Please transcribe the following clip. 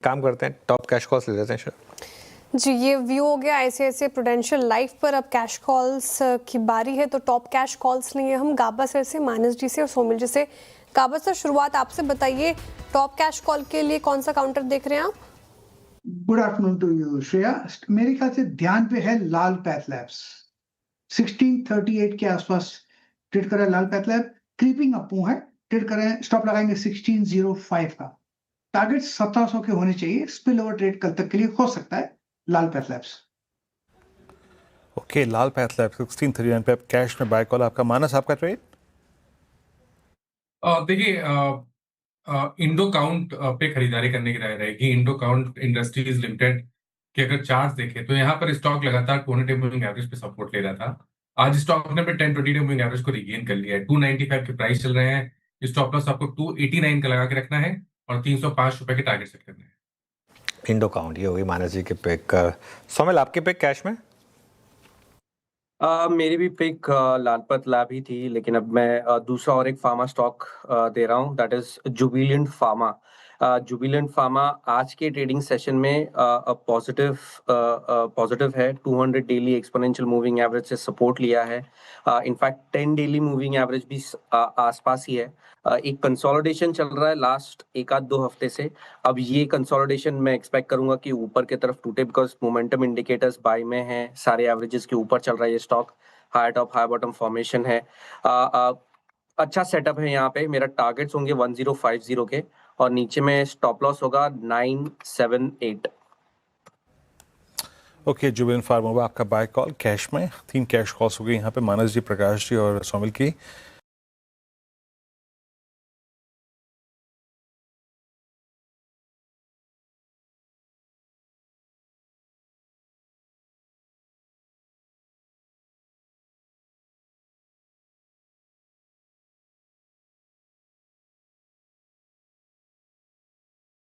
काम करते हैं, टॉप कैश कॉल्स ले लेते हैं सर। जी, ये व्यू हो गया आईसीआईसीआई प्रूडेंशियल लाइफ पर। अब कैश कॉल्स की बारी है, तो टॉप कैश कॉल्स लिए हम गाबा सर से, मानस जी से और सोमिल जी से। गाबा सर, शुरुआत आपसे बताइए, टॉप कैश कॉल के लिए कौन सा काउंटर देख रहे हैं आप? Good afternoon to you Shreya. मेरे ख्याल से ध्यान पे है लाल पैथ लैब्स, 1638 के आसपास ट्रेड कर रहा है लाल पैथ लैब। क्रीपिंग अप है, ट्रेड कर रहे हैं, स्टॉप लगाएंगे 1605 का। टारगेट 1700 के होने चाहिए। स्पिल ओवर ट्रेड कल तक के लिए हो सकता है लाल पैथ लैब्स। ओके, लाल पैथ लैब 1639 पे कैश में बाय कॉल। आपका मानस, आपका ट्रेड? देखिए, इंडो काउंट पे खरीदारी करने की राय रहेगी। इंडो काउंट इंडस्ट्रीज लिमिटेड के अगर चार्ट देखें तो यहाँ पर स्टॉक लगातार 200 मूविंग एवरेज पे सपोर्ट ले रहा था। आज स्टॉक ने 10-20 मूविंग एवरेज को रिगेन कर लिया है। 295 के प्राइस चल रहे हैं। स्टॉप लॉस आपको 289 का लगा के रखना है और 305 रुपए के टारगेट सेट करने हैं। इंडो काउंट, ये होगी मानस जी के पिक। सोमिल, आपके पिक कैश में? मेरी भी पिक लालपत लैब ही थी, लेकिन अब मैं दूसरा और एक फार्मा स्टॉक दे रहा हूँ, that is Jubilant pharma. Jubilant pharma आज के ट्रेडिंग सेशन में पॉजिटिव है। 200 डेली एक्सपोनेंशियल मूविंग एवरेज से सपोर्ट लिया है। इनफैक्ट 10 डेली मूविंग एवरेज भी आसपास ही है। एक कंसोलिडेशन चल रहा है लास्ट एक आध 2 हफ्ते से। अब ये कंसोलिडेशन मैं एक्सपेक्ट करूंगा कि ऊपर की तरफ टूटे, बिकॉज मोमेंटम इंडिकेटर्स बाय में है, सारे एवरेजेस के ऊपर चल रहा है ये stock. High top high bottom formation है। अच्छा सेटअप है यहाँ पे। मेरा टारगेट्स होंगे 1050 के और नीचे में स्टॉप लॉस होगा 978। ओके, जुबिलेंट फार्मा आपका बाय कॉल कैश में। 3 कैश कॉल्स हो गई यहाँ पे, मानस जी, प्रकाश जी और सोमिल की।